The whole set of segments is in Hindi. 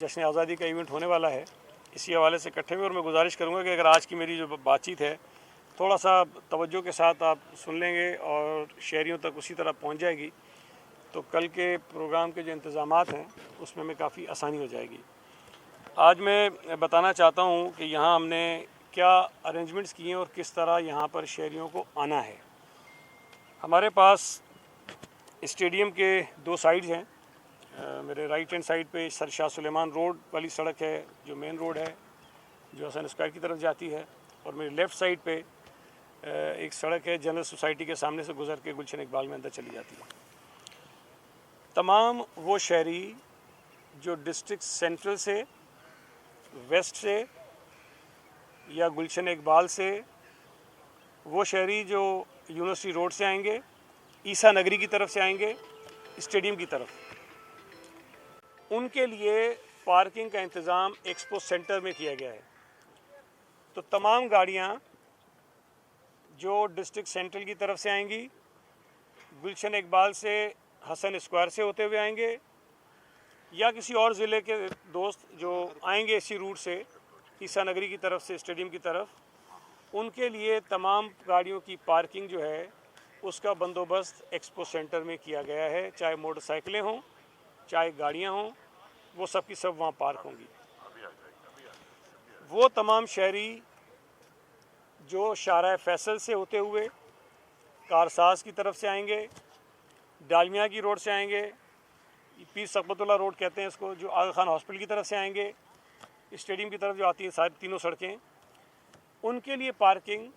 जश्न आज़ादी का इवेंट होने वाला है, इसी हवाले से इकट्ठे हुए और मैं गुजारिश करूंगा कि अगर आज की मेरी जो बातचीत है थोड़ा सा तवज्जो के साथ आप सुन लेंगे और शहरियों तक उसी तरह पहुंच जाएगी तो कल के प्रोग्राम के जो इंतज़ामात हैं उसमें हमें काफ़ी आसानी हो जाएगी। आज मैं बताना चाहता हूं कि यहाँ हमने क्या अरेंजमेंट्स किए हैं और किस तरह यहाँ पर शहरियों को आना है। हमारे पास स्टेडियम के दो साइड्स हैं। मेरे राइट हैंड साइड पे सर शाह सुलेमान रोड वाली सड़क है जो मेन रोड है जो हसन स्क्वायर की तरफ जाती है, और मेरी लेफ़्ट साइड पे एक सड़क है जनरल सोसाइटी के सामने से गुजर के गुलशन इकबाल में अंदर चली जाती है। तमाम वो शहरी जो डिस्ट्रिक्ट सेंट्रल से, वेस्ट से या गुलशन इकबाल से, वो शहरी जो यूनिवर्सिटी रोड से आएंगे, ईसा नगरी की तरफ से आएंगे स्टेडियम की तरफ, उनके लिए पार्किंग का इंतज़ाम एक्सपो सेंटर में किया गया है। तो तमाम गाड़ियां जो डिस्ट्रिक्ट सेंट्रल की तरफ से आएंगी, गुलशन इकबाल से हसन स्क्वायर से होते हुए आएंगे, या किसी और ज़िले के दोस्त जो आएंगे इसी रूट से ईसा नगरी की तरफ से स्टेडियम की तरफ, उनके लिए तमाम गाड़ियों की पार्किंग जो है उसका बंदोबस्त एक्सपो सेंटर में किया गया है। चाहे मोटरसाइकिलें हों, चाहे गाड़ियां हों, वो सब की सब वहाँ पार्क होंगी। वो तमाम शहरी जो शाहराह फैसल से होते हुए कारसाज की तरफ से आएंगे, डालमिया की रोड से आएंगे, पीर सकबतुल्लाह रोड कहते हैं इसको, जो आगा खान हॉस्पिटल की तरफ से आएंगे, स्टेडियम की तरफ जो आती हैं सारी तीनों सड़कें, उनके लिए पार्किंग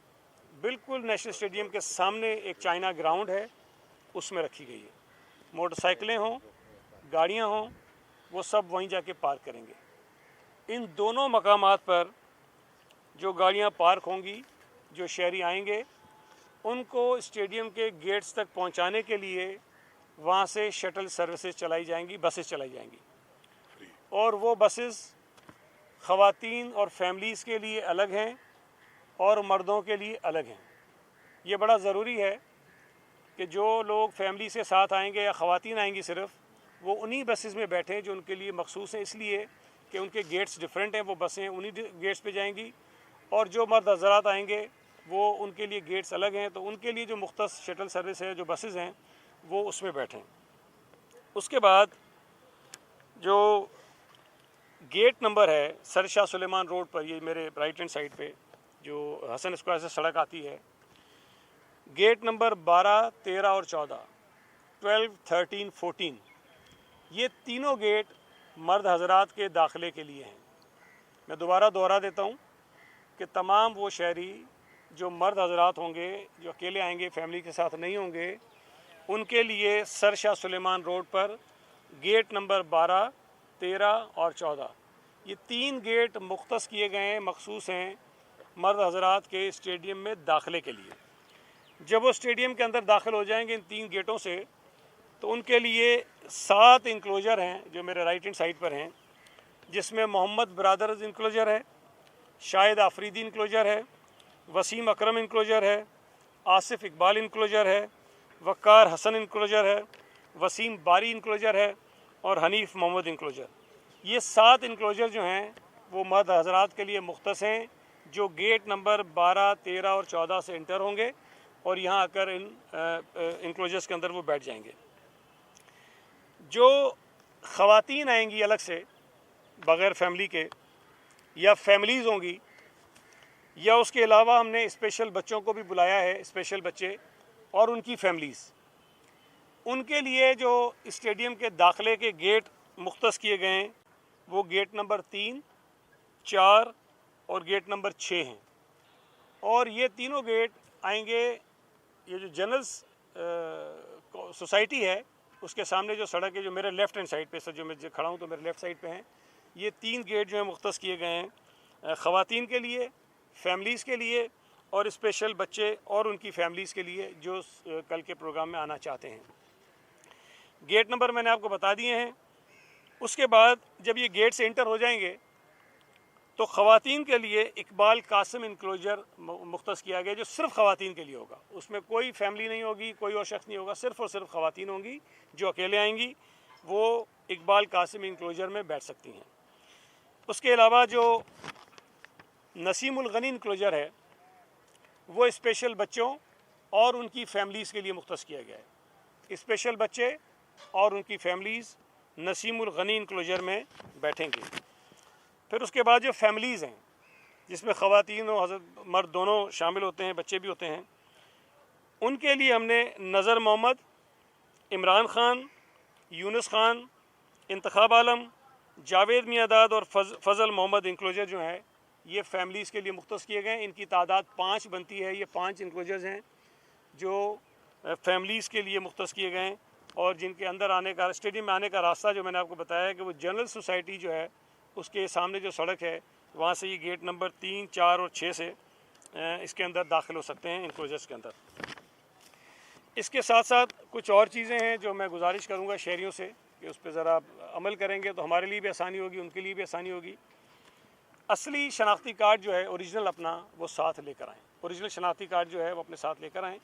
बिल्कुल नेशनल स्टेडियम के सामने एक चाइना ग्राउंड है उसमें रखी गई है। मोटरसाइकिलें हों, गाड़ियां हों, वो सब वहीं जाके पार्क करेंगे। इन दोनों मकामात पर जो गाड़ियां पार्क होंगी, जो शहरी आएंगे, उनको स्टेडियम के गेट्स तक पहुंचाने के लिए वहां से शटल सर्विसेज चलाई जाएंगी, बसेस चलाई जाएंगी। और वो बसेस ख़वातीन और फैमिलीज़ के लिए अलग हैं और मर्दों के लिए अलग हैं। ये बड़ा ज़रूरी है कि जो लोग फैमिली से साथ आएंगे या ख़वातीन आएंगी सिर्फ, वो उन्हीं बसेस में बैठें जो उनके लिए मखसूस हैं, इसलिए कि उनके गेट्स डिफरेंट हैं। वो बसें उन्हीं गेट्स पे जाएंगी, और जो मर्द हज़रात आएंगे वो उनके लिए गेट्स अलग हैं, तो उनके लिए जो मुख्तस शटल सर्विस है, जो बसेस हैं, वो उसमें बैठें। उसके बाद जो गेट नंबर है सर शाह सुलेमान रोड पर, ये मेरे राइट हैंड साइड पे जो हसन स्क्वायर से सड़क आती है, गेट नंबर 12, 13 और 14, 12, 13, 14, ये तीनों गेट मर्द हजरात के दाखिले के लिए हैं। मैं दोबारा दोहरा देता हूँ कि तमाम वो शहरी जो मर्द हजरात होंगे, जो अकेले आएंगे, फैमिली के साथ नहीं होंगे, उनके लिए सर शाह सुलेमान रोड पर गेट नंबर 12, 13 और 14, ये तीन गेट मुख्तस किए गए हैं, मखसूस हैं मर्द हजरात के स्टेडियम में दाखिले के लिए। जब वो स्टेडियम के अंदर दाखिल हो जाएंगे इन तीन गेटों से, तो उनके लिए 7 इंक्लोजर हैं जो मेरे राइट हैंड साइड पर हैं, जिसमें मोहम्मद ब्रादर्स इंक्लोजर है, शाहिद आफरीदी इंक्लोजर है, वसीम अकरम इंक्लोजर है, आसिफ इकबाल इंक्लोजर है, वक़ार हसन इंक्लोजर है, वसीम बारी इंक्लोजर है और हनीफ मोहम्मद इंक्लोजर। ये 7 इंक्लोजर जो हैं वो मर्द हजरात के लिए मुख्तस हैं, जो गेट नंबर 12, 13 और 14 से इंटर होंगे और यहाँ आकर इन इंक्लोजर्स के अंदर वो बैठ जाएंगे। जो ख़वातीन आएंगी अलग से बग़ैर फैमिली के, या फैमिलीज़ होंगी, या उसके अलावा हमने स्पेशल बच्चों को भी बुलाया है, स्पेशल बच्चे और उनकी फैमिलीज़, उनके लिए जो स्टेडियम के दाखिले के गेट मुख्तस किए गए हैं वो गेट नंबर 3, 4 और गेट नंबर 6 हैं। और ये तीनों गेट आएंगे, ये जो जनरल सोसाइटी है उसके सामने जो सड़क है, जो मेरे लेफ़्ट हैंड साइड पे, सर जो मैं खड़ा हूँ तो मेरे लेफ़्ट साइड पे हैं, ये 3 गेट जो हैं मुख्तस किए गए हैं ख़वातीन के लिए, फैमिलीज़ के लिए और स्पेशल बच्चे और उनकी फैमिलीज़ के लिए जो कल के प्रोग्राम में आना चाहते हैं। गेट नंबर मैंने आपको बता दिए हैं। उसके बाद जब ये गेट से इंटर हो जाएंगे तो ख़वातीन के लिए इकबाल कासिम इंक्लोजर मुख्तस किया गया, जो सिर्फ ख़वातीन के लिए होगा। उसमें कोई फैमिली नहीं होगी, कोई और शख्स नहीं होगा, सिर्फ और सिर्फ ख़वातीन होंगी। जो अकेले आएंगी वो इकबाल कासिम इंक्लोजर में बैठ सकती हैं। उसके अलावा जो नसीमुल गनी इंक्लोजर है वो स्पेशल बच्चों और उनकी फैमिलीज़ के लिए मुख्तस किया गया है। स्पेशल बच्चे और उनकी फैमिलीज़ नसीमुल गनी इंक्लोजर में बैठेंगे। फिर उसके बाद जो फैमिलीज़ हैं जिसमें ख़वातीन और हज़रत मर्द दोनों शामिल होते हैं, बच्चे भी होते हैं, उनके लिए हमने नज़र मोहम्मद, इमरान ख़ान, यूनुस ख़ान, इंतखाब आलम, जावेद मियादाद और फ़ज़ल मोहम्मद इंक्लोजर जो है ये फैमिलीज़ के लिए मुख्तस किए गए। इनकी तादाद 5 बनती है। ये 5 इंक्लोजर्स हैं जो फैमिलीज़ के लिए मुख्तस किए गए हैं और जिनके अंदर आने का, स्टेडियम में आने का रास्ता जो मैंने आपको बताया है कि वो जनरल सोसाइटी जो है उसके सामने जो सड़क है वहाँ से ये गेट नंबर 3, 4 और 6 से इसके अंदर दाखिल हो सकते हैं इंक्लोजर्स के अंदर। इसके साथ साथ कुछ और चीज़ें हैं जो मैं गुजारिश करूँगा शहरियों से कि उस पर ज़रा अमल करेंगे तो हमारे लिए भी आसानी होगी, उनके लिए भी आसानी होगी। असली शनाख्ती कार्ड जो है ओरिजिनल अपना वो साथ लेकर आएँ। ओरिजिनल शनाख्ती कार्ड जो है वो अपने साथ लेकर आएँ।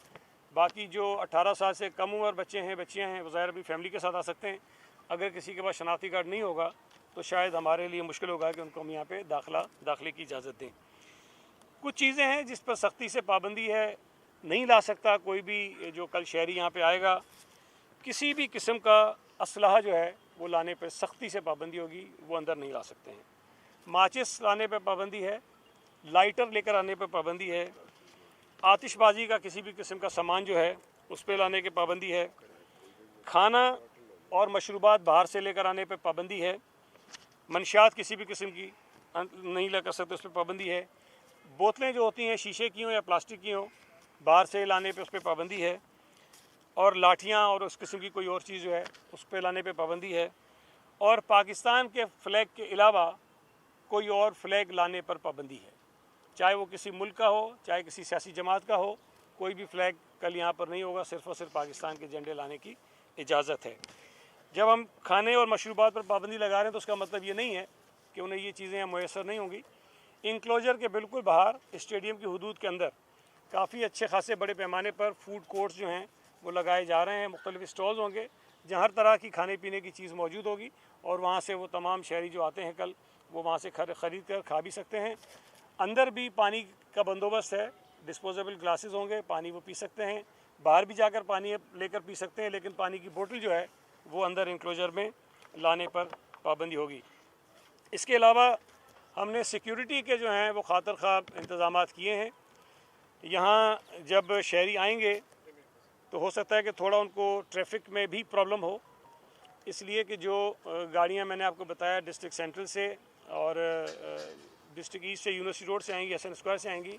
बाकी जो 18 साल से कम उम्र बच्चे हैं, बच्चियाँ हैं, वो ज़ाहिर अपनी फैमिली के साथ आ सकते हैं। अगर किसी के पास शनाख्ती कार्ड नहीं होगा तो शायद हमारे लिए मुश्किल होगा कि उनको हम यहाँ पे दाखिले की इजाज़त दें। कुछ चीज़ें हैं जिस पर सख्ती से पाबंदी है, नहीं ला सकता कोई भी जो कल शहरी यहाँ पे आएगा, किसी भी किस्म का असलहा जो है वो लाने पर सख्ती से पाबंदी होगी, वो अंदर नहीं ला सकते हैं। माचिस लाने पर पाबंदी है, लाइटर लेकर आने पर पाबंदी है, आतिशबाजी का किसी भी किस्म का सामान जो है उस पर लाने की पाबंदी है, खाना और मशरूबात बाहर से लेकर आने पर पाबंदी है, मंशियात किसी भी किस्म की नहीं ला कर सकते उस पर पाबंदी है, बोतलें जो होती हैं शीशे की हों या प्लास्टिक की हों बाहर से लाने पे उस पर पाबंदी है, और लाठियाँ और उस किस्म की कोई और चीज़ जो है उस पर लाने पे पाबंदी है, और पाकिस्तान के फ़्लैग के अलावा कोई और फ्लैग लाने पर पाबंदी है। चाहे वो किसी मुल्क का हो, चाहे किसी सियासी जमात का हो, कोई भी फ़्लैग कल यहाँ पर नहीं होगा, सिर्फ़ और सिर्फ पाकिस्तान के झंडे लाने की इजाज़त है। जब हम खाने और मशरूबात पर पाबंदी लगा रहे हैं तो उसका मतलब ये नहीं है कि उन्हें ये चीज़ें मैसर नहीं होंगी। इंक्लोजर के बिल्कुल बाहर स्टेडियम की हदूद के अंदर काफ़ी अच्छे खासे बड़े पैमाने पर फूड कोर्ट्स जो हैं वो लगाए जा रहे हैं। मुख्तलिफ स्टॉल्स होंगे जहाँ हर तरह की खाने पीने की चीज़ मौजूद होगी और वहाँ से वो तमाम शहरी जो आते हैं कल वो वहाँ से ख़रीद कर खा भी सकते हैं। अंदर भी पानी का बंदोबस्त है, डिस्पोजेबल ग्लासेस होंगे, पानी वो पी सकते हैं, बाहर भी जाकर पानी लेकर पी सकते हैं, लेकिन पानी की बोतल जो है वो अंदर इंक्लोजर में लाने पर पाबंदी होगी। इसके अलावा हमने सिक्योरिटी के जो हैं वो खातर खा इंतज़ाम किए हैं। यहाँ जब शहरी आएंगे तो हो सकता है कि थोड़ा उनको ट्रैफिक में भी प्रॉब्लम हो, इसलिए कि जो गाड़ियाँ मैंने आपको बताया डिस्ट्रिक्ट सेंट्रल से और डिस्ट्रिक्ट ईस्ट से, यूनिवर्सिटी रोड से आएंगी, एसएन स्क्वायर से आएंगी,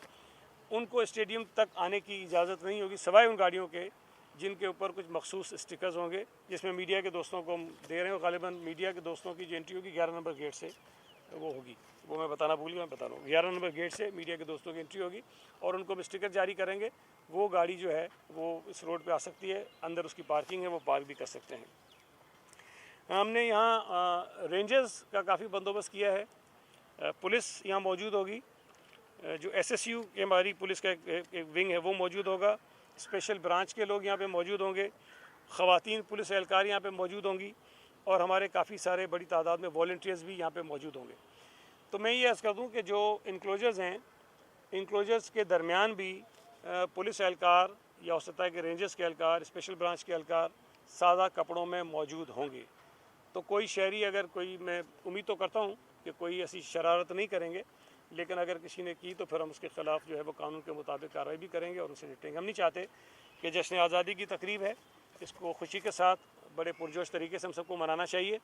उनको स्टेडियम तक आने की इजाज़त नहीं होगी सवाए उन गाड़ियों के जिनके ऊपर कुछ मखसूस स्टिकर्स होंगे, जिसमें मीडिया के दोस्तों को हम दे रहे हैं। और गालिबन मीडिया के दोस्तों की जो एंट्री होगी 11 नंबर गेट से वो होगी, वो मैं बताना भूल गया, मैं बता रहा हूँ। 11 नंबर गेट से मीडिया के दोस्तों की एंट्री होगी और उनको हम स्टिकर जारी करेंगे। वो गाड़ी जो है वो इस रोड पे आ सकती है, अंदर उसकी पार्किंग है, वो पार्क भी कर सकते हैं। हमने यहाँ रेंजर्स का काफ़ी बंदोबस्त किया है, पुलिस यहाँ मौजूद होगी, जो एसएसयू की हमारी पुलिस का एक विंग है वो मौजूद होगा, स्पेशल ब्रांच के लोग यहाँ पे मौजूद होंगे, ख़वातीन पुलिस एहलकार यहाँ पे मौजूद होंगी और हमारे काफ़ी सारे बड़ी तादाद में वॉलंटियर्स भी यहाँ पे मौजूद होंगे। तो मैं ये अर्ज़ कर दूँ कि जो इंक्लोजर्स हैं, इंक्लोजर्स के दरमियान भी पुलिस एहलकार या हो सकता है कि रेंजर्स के एहलकार, स्पेशल ब्रांच के एहलकार सादा कपड़ों में मौजूद होंगे। तो कोई शहरी अगर कोई, मैं उम्मीद तो करता हूँ कि कोई ऐसी शरारत नहीं करेंगे, लेकिन अगर किसी ने की तो फिर हम उसके ख़िलाफ़ जो है वो कानून के मुताबिक कार्रवाई भी करेंगे और उनसे निपटेंगे। हम नहीं चाहते कि जश्न आज़ादी की तकरीब है, इसको खुशी के साथ बड़े पुरजोश तरीके से हम सबको मनाना चाहिए,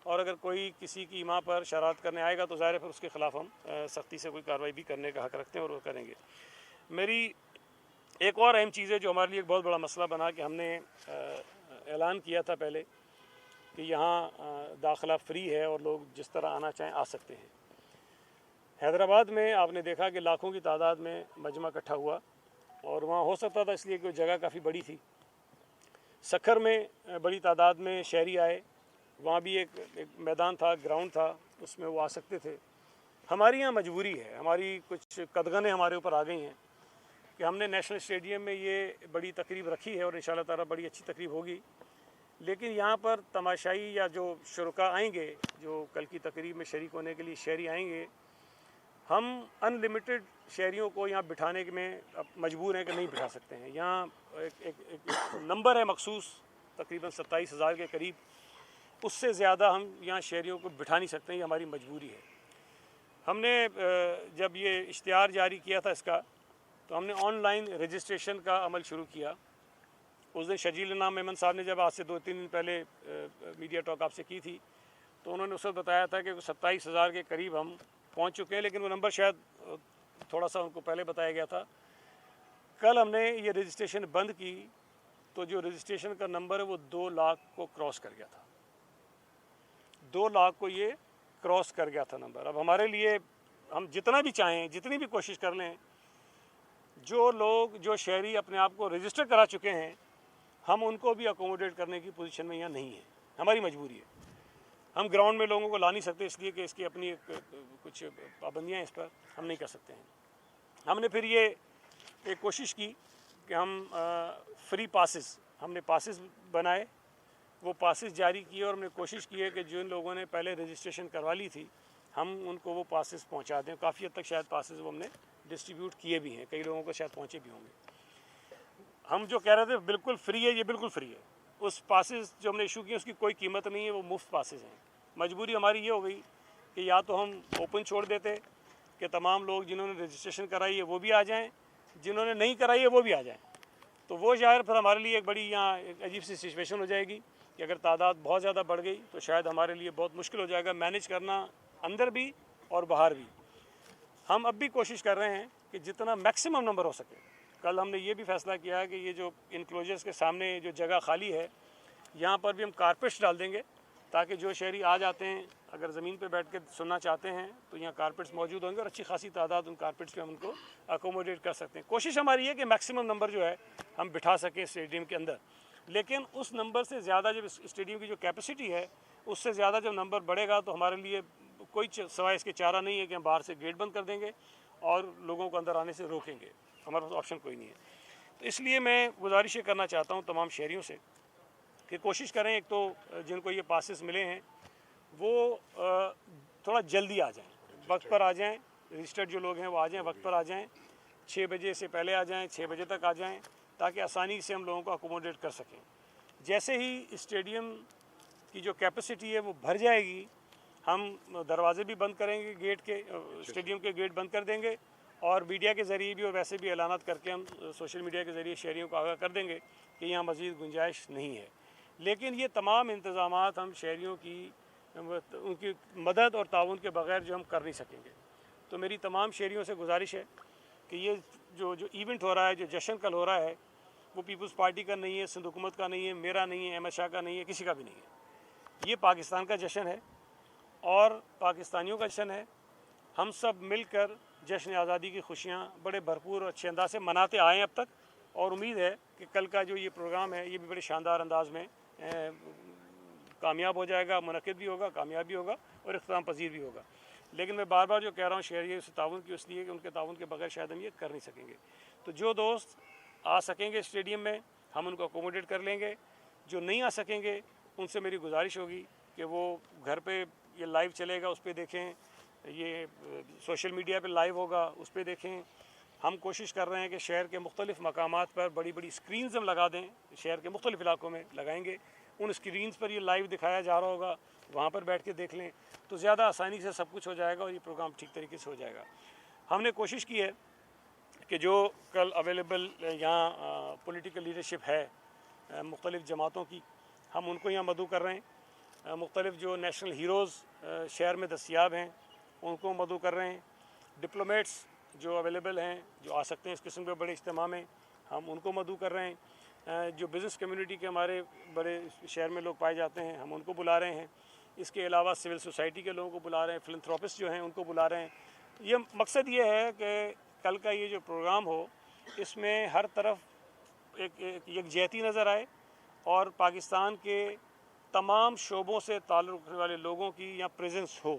और अगर कोई किसी की माँ पर शरारत करने आएगा तो ज़ाहिर है फिर उसके ख़िलाफ़ हम सख्ती से कोई कार्रवाई भी करने का हक़ रखते हैं और वो करेंगे। मेरी एक और अहम चीज़ है जो हमारे लिए एक बहुत बड़ा मसला बना कि हमने ऐलान किया था पहले कि यहाँ दाखिला फ्री है और लोग जिस तरह आना चाहें आ सकते हैं। हैदराबाद में आपने देखा कि लाखों की तादाद में मजमा इकट्ठा हुआ और वहाँ हो सकता था इसलिए कि जगह काफ़ी बड़ी थी। सखर में बड़ी तादाद में शहरी आए, वहाँ भी एक मैदान था, ग्राउंड था, उसमें वो आ सकते थे। हमारी यहाँ मजबूरी है, हमारी कुछ कदगनें हमारे ऊपर आ गई हैं कि हमने नेशनल स्टेडियम में ये बड़ी तकरीब रखी है और इंशाअल्लाह ताला बड़ी अच्छी तकरीब होगी, लेकिन यहाँ पर तमाशाई या जो शुरका आएंगे, जो कल की तकरीब में शरीक होने के लिए शहरी आएंगे, हम अनलिमिटेड शहरियों को यहाँ बिठाने में अब मजबूर हैं कि नहीं बिठा सकते हैं। यहाँ एक नंबर है मखसूस, तकरीबन 27,000 के करीब, उससे ज़्यादा हम यहाँ शहरियों को बिठा नहीं सकते हैं, ये हमारी मजबूरी है। हमने जब ये इश्तिहार जारी किया था इसका, तो हमने ऑनलाइन रजिस्ट्रेशन का अमल शुरू किया। उस दिन शजील नाम मेमन साहब ने जब आज से 2-3 दिन पहले मीडिया टॉक आपसे की थी, तो उन्होंने उस वक्त बताया था कि 27,000 के करीब हम पहुंच चुके हैं, लेकिन वो नंबर शायद थोड़ा सा उनको पहले बताया गया था। कल हमने ये रजिस्ट्रेशन बंद की तो जो रजिस्ट्रेशन का नंबर है वो 2 लाख को क्रॉस कर गया था। 2 लाख को ये क्रॉस कर गया था नंबर। अब हमारे लिए हम जितना भी चाहें, जितनी भी कोशिश कर लें, जो लोग, जो शहरी अपने आप को रजिस्टर करा चुके हैं, हम उनको भी अकोमोडेट करने की पोजीशन में यहाँ नहीं है। हमारी मजबूरी है। हम ग्राउंड में लोगों को ला नहीं सकते, इसलिए कि इसकी अपनी कुछ पाबंदियाँ, इस पर हम नहीं कर सकते हैं। हमने फिर ये एक कोशिश की कि हम फ्री पासेस, हमने पासेस बनाए, वो पासेस जारी किए, और हमने कोशिश की है कि जिन लोगों ने पहले रजिस्ट्रेशन करवा ली थी, हम उनको वो पासेस पहुंचा दें। काफ़ी हद तक शायद पासेस वो हमने डिस्ट्रीब्यूट किए भी हैं, कई लोगों को शायद पहुंचे भी होंगे। हम जो कह रहे थे बिल्कुल फ्री है, ये बिल्कुल फ्री है। उस पासेस जो हमने इशू किए उसकी कोई कीमत नहीं है, वो मुफ्त पासेस हैं। मजबूरी हमारी ये हो गई कि या तो हम ओपन छोड़ देते कि तमाम लोग जिन्होंने रजिस्ट्रेशन कराई है वो भी आ जाएं, जिन्होंने नहीं कराई है वो भी आ जाएं। तो वो शायद फिर हमारे लिए एक बड़ी यहाँ एक अजीब सी सिचुएशन हो जाएगी कि अगर तादाद बहुत ज़्यादा बढ़ गई तो शायद हमारे लिए बहुत मुश्किल हो जाएगा मैनेज करना, अंदर भी और बाहर भी। हम अब भी कोशिश कर रहे हैं कि जितना मैक्सिमम नंबर हो सके। कल हमने ये भी फैसला किया है कि ये जो इनक्लोजर्स के सामने जो जगह खाली है, यहाँ पर भी हम कारपेट्स डाल देंगे, ताकि जो शहरी आ जाते हैं, अगर ज़मीन पे बैठ के सुनना चाहते हैं तो यहाँ कारपेट्स मौजूद होंगे, और अच्छी खासी तादाद उन कारपेट्स पे हम उनको अकोमोडेट कर सकते हैं। कोशिश हमारी है कि मैक्सिमम नंबर जो है हम बिठा सकें स्टेडियम के अंदर, लेकिन उस नंबर से ज़्यादा जब स्टेडियम की जो कैपेसिटी है उससे ज़्यादा जब नंबर बढ़ेगा तो हमारे लिए कोई सवाए इसके चारा नहीं है कि हम बाहर से गेट बंद कर देंगे और लोगों को अंदर आने से रोकेंगे। हमारे पास ऑप्शन कोई नहीं है। तो इसलिए मैं गुजारिश ये करना चाहता हूँ तमाम शहरियों से कि कोशिश करें, एक तो जिनको ये पासेस मिले हैं वो थोड़ा जल्दी आ जाएं, वक्त पर आ जाएं। रजिस्टर्ड जो लोग हैं वो आ जाएं, वक्त पर आ जाएं, 6 बजे से पहले आ जाएं, 6 बजे तक आ जाएं, ताकि आसानी से हम लोगों को अकोमोडेट कर सकें। जैसे ही स्टेडियम की जो कैपेसिटी है वो भर जाएगी, हम दरवाजे भी बंद करेंगे, गेट के, स्टेडियम के गेट बंद कर देंगे, और मीडिया के ज़रिए भी और वैसे भी ऐलानात करके हम सोशल मीडिया के ज़रिए शहरियों को आगाह कर देंगे कि यहाँ मज़ीद गुंजाइश नहीं है। लेकिन ये तमाम इंतज़ामात हम शहरियों की उनकी मदद और ताउन के बग़ैर जो हम कर नहीं सकेंगे। तो मेरी तमाम शहरियों से गुजारिश है कि ये जो इवेंट हो रहा है, जो जश्न कल हो रहा है, वो पीपल्स पार्टी का नहीं है, सिंध हुकूमत का नहीं है, मेरा नहीं है, अहमद शाह का नहीं है, किसी का भी नहीं है। ये पाकिस्तान का जश्न है और पाकिस्तानियों का जश्न है। हम सब मिलकर जश्न आज़ादी की खुशियाँ बड़े भरपूर और अच्छे अंदाज से मनाते आए हैं अब तक, और उम्मीद है कि कल का जो ये प्रोग्राम है ये भी बड़े शानदार अंदाज में कामयाब हो जाएगा, मुनक़िद भी होगा, कामयाब भी होगा और इख्तिताम पजीर भी होगा। लेकिन मैं बार बार जो कह रहा हूँ शहरियों से ताउन की, इसलिए कि उनके ताउन के बगैर शायद हम ये कर नहीं सकेंगे। तो जो दोस्त आ सकेंगे स्टेडियम में हम उनको अकोमोडेट कर लेंगे, जो नहीं आ सकेंगे उनसे मेरी गुजारिश होगी कि वो घर पे ये लाइव चलेगा उस पर देखें, ये सोशल मीडिया पे लाइव होगा उस पर देखें। हम कोशिश कर रहे हैं कि शहर के मुख्तलिफ़ मकामात पर बड़ी बड़ी स्क्रीन्स हम लगा दें, शहर के मुख्तलिफ़ इलाकों में लगाएंगे, उन स्क्रीन्स पर ये लाइव दिखाया जा रहा होगा, वहाँ पर बैठ के देख लें तो ज़्यादा आसानी से सब कुछ हो जाएगा और ये प्रोग्राम ठीक तरीके से हो जाएगा। हमने कोशिश की है कि जो कल अवेलेबल यहाँ पॉलिटिकल लीडरशिप है मुख्तलिफ़ जमातों की, हम उनको यहाँ मदऊ कर रहे हैं। मुख्तलिफ़ जो नेशनल हीरोज़ शहर में दस्तियाब हैं उनको मदऊ कर रहे हैं। डिप्लोमेट्स जो अवेलेबल हैं, जो आ सकते हैं इस किस्म के बड़े इज्तिमा में, हम उनको मदऊ कर रहे हैं। जो बिज़नेस कम्युनिटी के हमारे बड़े शहर में लोग पाए जाते हैं हम उनको बुला रहे हैं। इसके अलावा सिविल सोसाइटी के लोगों को बुला रहे हैं, फिलैंथ्रोपिस्ट जो हैं उनको बुला रहे हैं। ये मकसद ये है कि कल का ये जो प्रोग्राम हो इसमें हर तरफ एक यकजहती नज़र आए और पाकिस्तान के तमाम शोबों से ताल्लुक़ रखने वाले लोगों की यहाँ प्रेजेंस हो,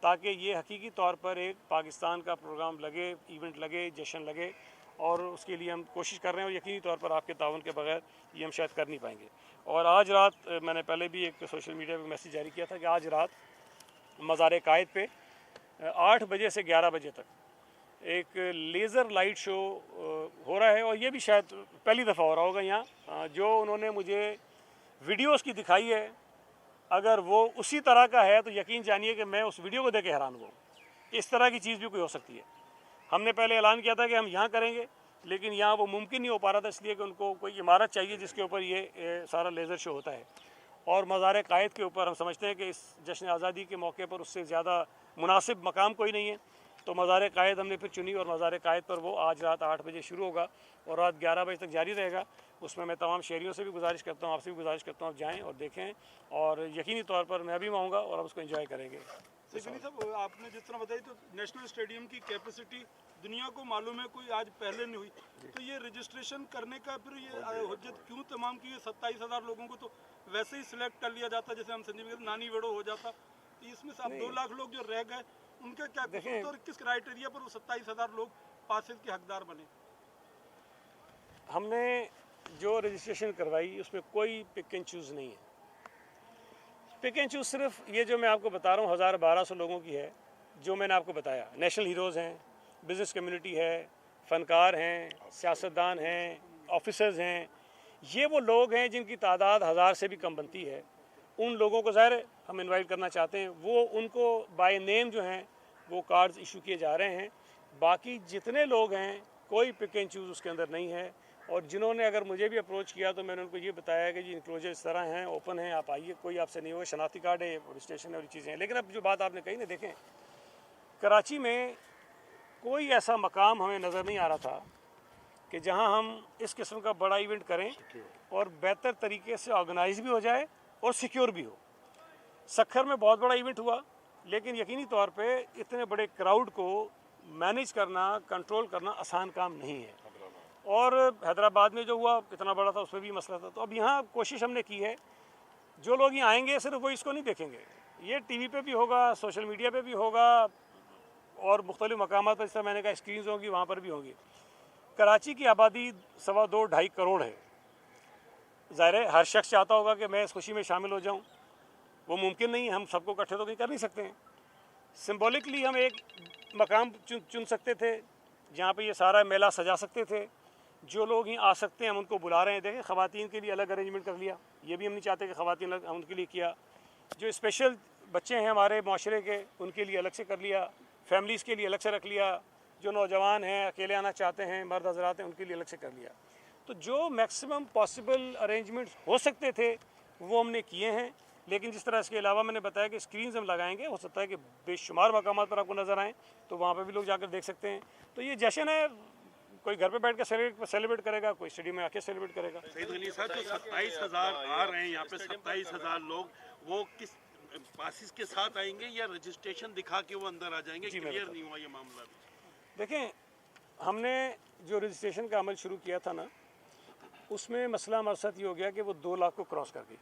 ताकि ये हकीकी तौर पर एक पाकिस्तान का प्रोग्राम लगे, इवेंट लगे, जश्न लगे। और उसके लिए हम कोशिश कर रहे हैं और यकीनी तौर पर आपके ताउन के बगैर ये हम शायद कर नहीं पाएंगे। और आज रात मैंने पहले भी एक सोशल मीडिया पे मैसेज जारी किया था कि आज रात मज़ार कायद पे 8 बजे से 11 बजे तक एक लेज़र लाइट शो हो रहा है, और ये भी शायद पहली दफ़ा हो रहा होगा यहाँ। जो उन्होंने मुझे वीडियोस की दिखाई है, अगर वो उसी तरह का है तो यकीन जानिए कि मैं उस वीडियो को देख के हैरान हुआ। इस तरह की चीज़ भी कोई हो सकती है। हमने पहले ऐलान किया था कि हम यहाँ करेंगे, लेकिन यहाँ वो मुमकिन नहीं हो पा रहा था, इसलिए कि उनको कोई इमारत चाहिए जिसके ऊपर ये सारा लेज़र शो होता है। और मज़ार कायद के ऊपर हम समझते हैं कि इस जश्न आज़ादी के मौके पर उससे ज़्यादा मुनासिब मकाम कोई नहीं है, तो मज़ार कायद हमने फिर चुनी। और मज़ार कायद पर वो आज रात 8 बजे शुरू होगा और रात 11 बजे तक जारी रहेगा। उसमें मैं तमाम शहरियों से भी गुजारिश करता हूँ, आपसे भी गुजारिश करता हूँ, आप जाएँ और देखें, और यकीनी तौर पर मैं भी आऊँगा और आप उसको एंजॉय करेंगे। सैफ अली साहब, आपने जिस तरह बताई तो नेशनल स्टेडियम की कैपेसिटी दुनिया को मालूम है, कोई आज पहले नहीं हुई, तो ये रजिस्ट्रेशन करने का फिर ये हुज्जत क्यों तमाम की? 27,000 लोगों को तो वैसे ही सिलेक्ट कर लिया जाता, जैसे हम संजीव नानी वेड़ो हो जाता, तो इसमें से अब 2 लाख लोग जो रह गए उनका क्या कसूर, और किस क्राइटेरिया पर वो 27,000 लोग पासेस के हकदार बने? हमने जो रजिस्ट्रेशन करवाई उसमें कोई पिक एंड चूज़ नहीं है। पिक एंड चूज़ सिर्फ ये जो मैं आपको बता रहा हूँ 1000-1200 लोगों की है, जो मैंने आपको बताया। नेशनल हीरोज़ हैं, बिज़नेस कम्युनिटी है, फ़नकार हैं, सियासतदान हैं, ऑफिसर्स हैं। ये वो लोग हैं जिनकी तादाद 1000 से भी कम बनती है। उन लोगों को ज़ाहिर हम इनवाइट करना चाहते हैं। वो उनको बाय नेम जो हैं वो कार्ड्स इशू किए जा रहे हैं। बाकी जितने लोग हैं कोई पिक एंड चूज़ उसके अंदर नहीं है। और जिन्होंने अगर मुझे भी अप्रोच किया तो मैंने उनको ये बताया कि जी इंक्लोजर इस तरह हैं, ओपन हैं, आप आइए, कोई आपसे नहीं होगा, शनाख्ती कार्ड है, रजिस्ट्रेशन और चीज़ें हैं। लेकिन अब जो बात आपने कही ना, देखें कराची में कोई ऐसा मकाम हमें नज़र नहीं आ रहा था कि जहां हम इस किस्म का बड़ा इवेंट करें और बेहतर तरीके से ऑर्गेनाइज भी हो जाए और सिक्योर भी हो। सखर में बहुत बड़ा इवेंट हुआ, लेकिन यकीनी तौर पे इतने बड़े क्राउड को मैनेज करना, कंट्रोल करना आसान काम नहीं है। और हैदराबाद में जो हुआ इतना बड़ा था, उसमें भी मसला था। तो अब यहाँ कोशिश हमने की है, जो लोग यहाँ आएंगे सिर्फ वो इसको नहीं देखेंगे, ये टीवी पे भी होगा, सोशल मीडिया पे भी होगा, और मुख्तलिफ मकामात पर, जैसा मैंने कहा स्क्रीन्स होंगी, वहाँ पर भी होंगी। कराची की आबादी 2.25-2.5 करोड़ है। ज़ाहिर है हर शख्स चाहता होगा कि मैं इस खुशी में शामिल हो जाऊँ, वो मुमकिन नहीं है, हम सबको इकट्ठे तो कहीं कर नहीं सकते हैं। सिम्बॉलिकली हम एक मकाम चुन सकते थे जहाँ पे ये सारा मेला सजा सकते थे। जो लोग ही आ सकते हैं हम उनको बुला रहे हैं। देखें ख़वातीन के लिए अलग अरेंजमेंट कर लिया, ये भी हम नहीं चाहते कि ख़वातीन हम उनके लिए किया। जो स्पेशल बच्चे हैं हमारे माशरे के, उनके लिए अलग से कर लिया, फैमिलीज़ के लिए अलग से रख लिया, जो नौजवान हैं अकेले आना चाहते हैं, मर्द हज़रात हैं, उनके लिए अलग से कर लिया। तो जो मैक्सिमम पॉसिबल अरेंजमेंट्स हो सकते थे वो हमने किए हैं। लेकिन जिस तरह इसके अलावा मैंने बताया कि स्क्रीन्स हम लगाएंगे, हो सकता है कि बेशुमार मकामात पर आपको नज़र आएँ, तो वहाँ पर भी लोग जाकर देख सकते हैं। तो ये जश्न है, कोई घर पे बैठ के सेलिब्रेट करेगा, कोई स्टेडियम में आके सेलिब्रेट करेगा। सईद अली साहब, जो 27,000 आ रहे हैं यहाँ पे, 27,000 लोग, वो किस पासिस के साथ आएंगे या रजिस्ट्रेशन दिखा के वो अंदर आ जाएंगे? क्लियर नहीं हुआ ये मामला। देखें, हमने जो रजिस्ट्रेशन का अमल शुरू किया था ना, उसमें मसला हमारे साथ ये हो गया कि वो 2 लाख को क्रॉस कर गई।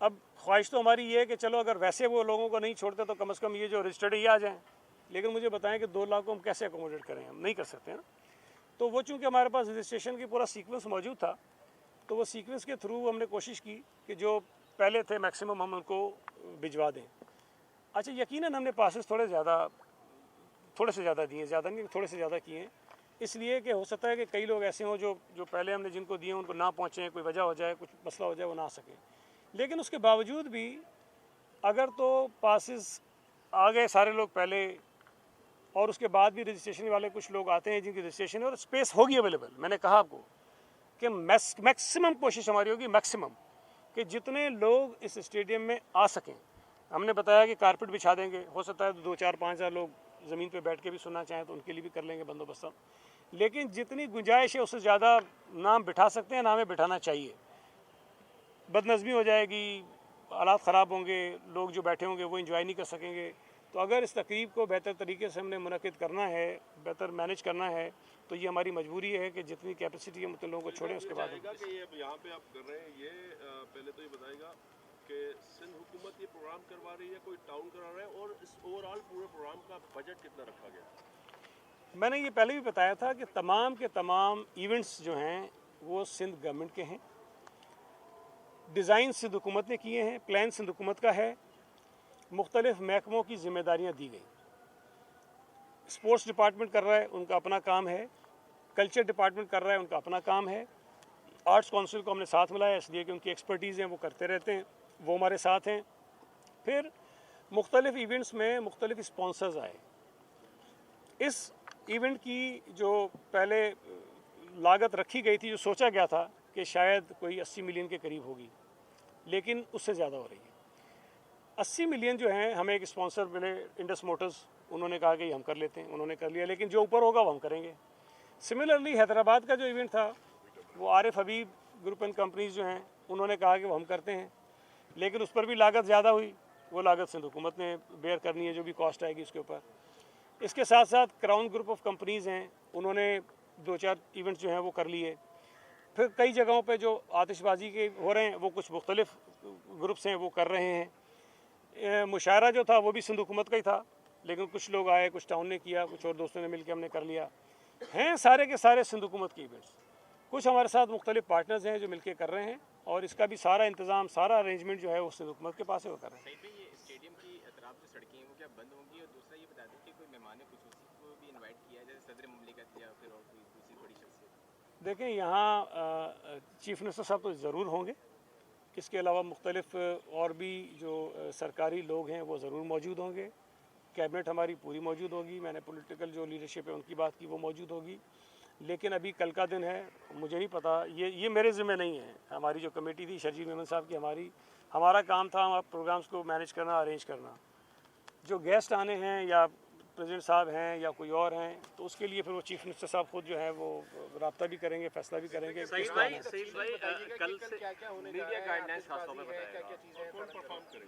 अब ख्वाहिश तो हमारी ये है कि चलो अगर वैसे वो लोगों को नहीं छोड़ते तो कम से कम ये जो रजिस्टर्ड ये आ जाएँ। लेकिन मुझे बताएं कि 2 लाख को हम कैसे अकोमोडेट करें, हम नहीं कर सकते हैं ना। तो वो चूँकि हमारे पास रजिस्ट्रेशन की पूरा सीक्वेंस मौजूद था, तो वो सीक्वेंस के थ्रू हमने कोशिश की कि जो पहले थे मैक्सिमम हम उनको भिजवा दें। अच्छा, यकीनन हमने पासेस थोड़े से ज़्यादा दिए, ज़्यादा नहीं, थोड़े से ज़्यादा किए हैं, इसलिए कि हो सकता है कि कई लोग ऐसे हों जो पहले हमने जिनको दिए उनको ना पहुँचें, कोई वजह हो जाए, कुछ मसला हो जाए, वो ना आ सकें। लेकिन उसके बावजूद भी अगर तो पासेस आ गए सारे लोग पहले, और उसके बाद भी रजिस्ट्रेशन वाले कुछ लोग आते हैं जिनकी रजिस्ट्रेशन है और स्पेस होगी अवेलेबल, मैंने कहा आपको कि मैक्सिमम कोशिश हमारी होगी, मैक्सिमम कि जितने लोग इस स्टेडियम में आ सकें। हमने बताया कि कारपेट बिछा देंगे, हो सकता है 2-4-5 हज़ार लोग ज़मीन पे बैठ के भी सुनना चाहें तो उनके लिए भी कर लेंगे बंदोबस्त। लेकिन जितनी गुंजाइश है उससे ज़्यादा ना हम बिठा सकते हैं, ना हमें बिठाना चाहिए। बदनज़मी हो जाएगी, हालात ख़राब होंगे, लोग जो बैठे होंगे वो इंजॉय नहीं कर सकेंगे। तो अगर इस तकरीब को बेहतर तरीके से हमने मुनक़िद करना है, बेहतर मैनेज करना है, तो ये हमारी मजबूरी है कि जितनी कैपेसिटी है मतलब लोगों को छोड़ें। उसके बाद कि ये यहाँ पे आप कर रहे हैं, ये पहले तो ये बताएगा कि सिंध हुकूमत ये प्रोग्राम करवा रही है, कोई टाउन करा रहा है, और इस ओवरऑल पूरे प्रोग्राम का बजट कितना रखा गया? मैंने ये पहले भी बताया था कि तमाम के तमाम इवेंट्स जो हैं वो सिंध गवर्नमेंट के हैं। डिज़ाइन सिंध हुकूमत ने किए हैं, प्लान सिंध हुकूमत का है, मुख्तलिफ महकमों की जिम्मेदारियाँ दी गई। स्पोर्ट्स डिपार्टमेंट कर रहा है, उनका अपना काम है। कल्चर डिपार्टमेंट कर रहा है, उनका अपना काम है। आर्ट्स काउंसिल को हमने साथ मिलाया इसलिए कि उनकी एक्सपर्टीज़ हैं, वो करते रहते हैं, वो हमारे साथ हैं। फिर मुख्तलिफ इवेंट्स में मुख्तलिफ स्पॉन्सर्स आए। इस इवेंट की जो पहले लागत रखी गई थी, जो सोचा गया था कि शायद कोई 80 मिलियन के करीब होगी, लेकिन उससे ज़्यादा हो रही है। 80 मिलियन जो हैं, हमें एक स्पॉन्सर मिले इंडस मोटर्स, उन्होंने कहा कि हम कर लेते हैं, उन्होंने कर लिया, लेकिन जो ऊपर होगा वो हम करेंगे। सिमिलरली हैदराबाद का जो इवेंट था वो आरिफ हबीब ग्रुप एंड कंपनीज जो हैं, उन्होंने कहा कि वो हम करते हैं, लेकिन उस पर भी लागत ज़्यादा हुई। वो लागत सिंध हुकूमत ने बेयर करनी है, जो भी कॉस्ट आएगी उसके ऊपर। इसके साथ साथ क्राउन ग्रुप ऑफ कंपनीज़ हैं, उन्होंने 2-4 इवेंट्स जो हैं वो कर लिए। फिर कई जगहों पे जो आतिशबाजी के हो रहे हैं वो कुछ मुख्तलिफ ग्रुप्स हैं वो कर रहे हैं। मुशायरा जो था वो भी सिंध हुकूमत का ही था, लेकिन कुछ लोग आए, कुछ टाउन ने किया, कुछ और दोस्तों ने मिलकर हमने कर लिया। हैं सारे के सारे सिंध हुकूमत के इवेंट्स। कुछ हमारे साथ मुख्तलिफ पार्टनर्स हैं जो मिलकर कर रहे हैं, और इसका भी सारा इंतज़ाम, सारा अरेंजमेंट जो है वो सिंध हुकूमत के पास है, वो कर रहे हैं। सही पे ये स्टेडियम की अतराफ जो सड़कें हैं वो क्या बंद होंगी? और दूसरा ये बता दें कि कोई मेहमान खुसूसी को भी इनवाइट किया है, जैसे सदर मुमलिकत या फिर और कोई दूसरी बड़ी शख्सियत? देखें, यहाँ चीफ मिनिस्टर साहब तो ज़रूर होंगे। इसके अलावा मुख्तलिफ और भी जो सरकारी लोग हैं वो ज़रूर मौजूद होंगे। कैबिनेट हमारी पूरी मौजूद होगी। मैंने पॉलिटिकल जो लीडरशिप है उनकी बात की, वो मौजूद होगी। लेकिन अभी कल का दिन है, मुझे नहीं पता, ये मेरे ज़िम्मे नहीं है। हमारी जो कमेटी थी शर्जील मेमन साहब की, हमारा काम था प्रोग्राम्स को मैनेज करना, अरेंज करना। जो गेस्ट आने हैं या प्रेसिडेंट साहब हैं या कोई और हैं, तो उसके लिए फिर वो चीफ मिनिस्टर साहब खुद जो है वो रब्ता भी करेंगे, फैसला भी करेंगे। सईद भाई कल से मीडिया गाइडलाइंस खास तौर पे बताएगा,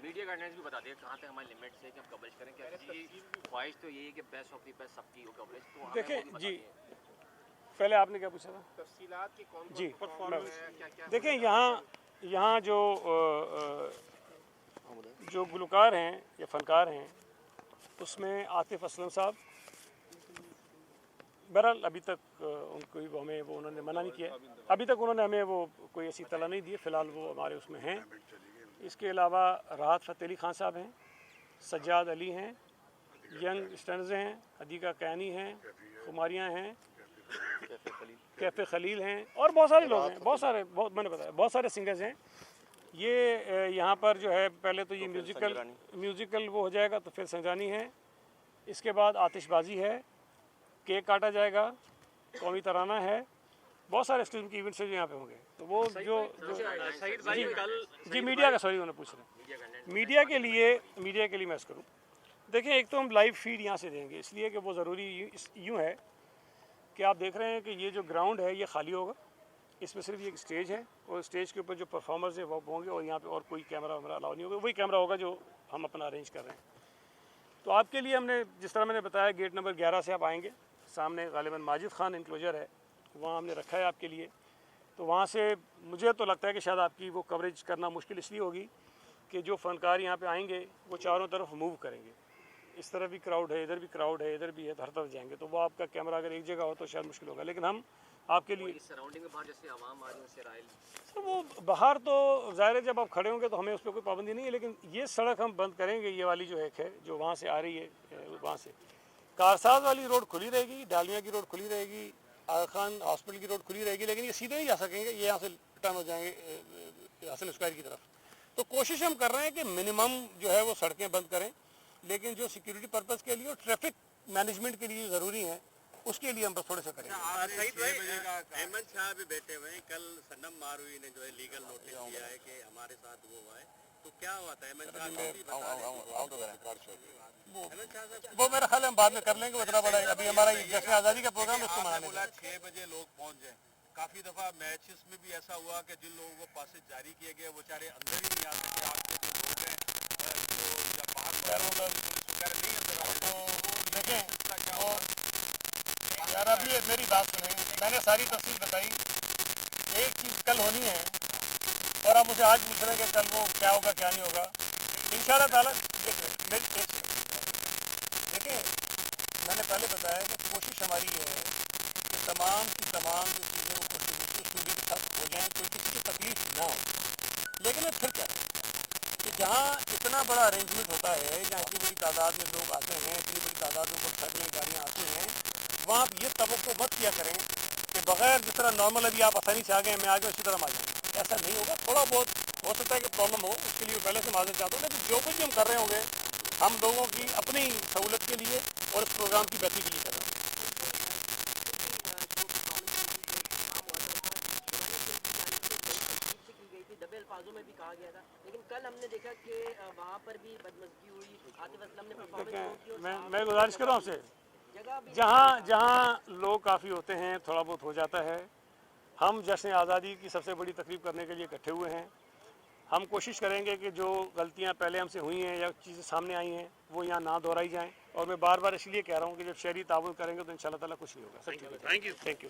मीडिया गाइडलाइंस भी बता दिए कहाँ तक हमारी लिमिट्स है कि हम कवरेज करें। क्या ख्वाहिश तो यही है कि बेस्ट ऑफ द बेस्ट सबकी हो कवरेज। तो देखें जी, पहले आपने क्या पूछा था? तफसीलात की कौन जी, क्या देखें यहाँ जो गुलकार हैं या फ़नकार हैं, उसमें आतिफ असलम साहब, बहरहाल अभी तक उनको हमें वो उन्होंने मना नहीं किया, अभी तक उन्होंने हमें वो कोई ऐसी तला नहीं दी, फ़िलहाल वो हमारे उसमें हैं। इसके अलावा राहत फ़तेह अली खान साहब हैं, सज्जाद अली हैं, यंग स्टर्स हैं, हदीका कैनी हैं, खुमारियाँ हैं, कैफ़े खलील हैं, और बहुत सारे लोग हैं, बहुत मैंने बताया बहुत सारे सिंगर्स हैं। ये यहाँ पर जो है पहले तो ये म्यूज़िकल वो हो जाएगा, तो फिर संजानी है, इसके बाद आतिशबाजी है, केक काटा जाएगा, कौमी तराना है, बहुत सारे स्टेडियम के इवेंट्स जो यहाँ पे होंगे। तो वो जी मीडिया का, सॉरी उन्होंने पूछ रहे हैं मीडिया के लिए मैं करूँ। देखिए, एक तो हम लाइव फीड यहाँ से देंगे, इसलिए कि वो ज़रूरी यूँ है कि आप देख रहे हैं कि ये जो ग्राउंड है ये खाली होगा, इसमें सिर्फ ये एक स्टेज है, और स्टेज के ऊपर जो परफॉर्मर्स है वो होंगे, और यहाँ पे और कोई कैमरा वैमरा अलाउ नहीं होगा, वही कैमरा होगा जो हम अपना अरेंज कर रहे हैं। तो आपके लिए हमने, जिस तरह मैंने बताया, गेट नंबर 11 से आप आएंगे, सामने गालिबन माजिद खान इंक्लोजर है, वहाँ हमने रखा है आपके लिए। तो वहाँ से मुझे तो लगता है कि शायद आपकी वो कवरेज करना मुश्किल इसलिए होगी कि जो फ़नकार यहाँ पे आएंगे वो चारों तरफ मूव करेंगे, इस तरफ भी क्राउड है, इधर भी क्राउड है, इधर भी है, हर तरफ जाएंगे, तो वो आपका कैमरा अगर एक जगह हो तो शायद मुश्किल होगा। लेकिन हम आपके लिए सराउंडिंग में बाहर जैसे आवाम आ रही है उससे राइल, तो वो बाहर तो ज़ाहिर है जब आप खड़े होंगे तो हमें उस पर कोई पाबंदी नहीं है, लेकिन ये सड़क हम बंद करेंगे, ये वाली जो एक है जो वहाँ से आ रही है, वहाँ से कारसाज वाली रोड खुली रहेगी, डालमिया की रोड खुली रहेगी, आगा खान हॉस्पिटल की रोड खुली रहेगी, लेकिन ये सीधे नहीं जा सकेंगे, ये यहाँ से टर्न हो जाएंगे हसन स्क्वायर की तरफ। तो कोशिश हम कर रहे हैं कि मिनिमम जो है वो सड़कें बंद करें, लेकिन जो सिक्योरिटी पर्पज़ के लिए और ट्रैफिक मैनेजमेंट के लिए ज़रूरी है, उसके लिए हम बस थोड़े से करेंगे। अहमद शाह भी बैठे हुए हैं, कल सनम मारूई ने जो है लीगल नोटिस दिया है कि हमारे साथ वो हुआ है, तो क्या हुआ था? अहमद शाह वो मेरा ख्याल हम बाद में कर लेंगे, उतना बड़ा अभी हमारा जश्न आज़ादी का प्रोग्राम है, उसको मनाने बोला 6 बजे लोग पहुंच जाए। काफी दफा मैचेस में भी ऐसा हुआ कि जिन लोगों को पासेज जारी किए गए वो चारे अंदर ही नहीं आ सके, आपके जो लोग हैं जो या बाहर वगैरह नहीं अंदर आ रहे। देखें यार, अभी मेरी बात सुने, मैंने सारी तफसील बताई। एक चीज़ कल होनी है और आप मुझे आज पूछ रहे हैं कि कल वो क्या होगा क्या नहीं होगा। इंशाअल्लाह ताला देखिए, मैंने पहले बताया कि कोशिश हमारी ये है कि तमाम की तमाम जो चीज़ें वो कोशिश के साथ हो जाएँ, कोई किसी की तकलीफ ना हो। लेकिन फिर क्या कि जहाँ इतना बड़ा अरेंजमेंट होता है, जहाँ इतनी बड़ी तादाद में लोग आते हैं, इतनी बड़ी तादाद में मोटरसाइकिलें गाड़ियाँ आती हैं, वहाँ आप ये तवक्को मत किया करें कि बगैर जिस तरह नॉर्मल अभी आप आसानी से आ गए, मैं आ गया उसी तरह आ जाएँ। ऐसा नहीं होगा। थोड़ा बहुत हो सकता है कि प्रॉब्लम हो, उसके लिए पहले से माजूर चाहता हूँ, लेकिन जो कुछ भी हम कर रहे होंगे हम लोगों की अपनी सहूलत के लिए और इस प्रोग्राम की बेहतरी के लिए कर रहे हैं। दबे अल्फाजों में भी कहा गया था, लेकिन कल हमने देखा कि वहाँ पर भी बदमज़गी हुई, आतिफ असलम ने परफॉर्मेंस की। मैं गुजारिश कर रहा हूँ आपसे, जहाँ लोग काफ़ी होते हैं थोड़ा बहुत हो जाता है। हम जश्न आज़ादी की सबसे बड़ी तकरीब करने के लिए इकट्ठे हुए हैं। हम कोशिश करेंगे कि जो गलतियाँ पहले हमसे हुई हैं या चीज़ें सामने आई हैं वो यहाँ ना दोहराई जाएँ। और मैं बार बार इसलिए कह रहा हूँ कि जब शहरी ताउन करेंगे तो इंशाल्लाह ताला कुछ नहीं होगा। Thank you.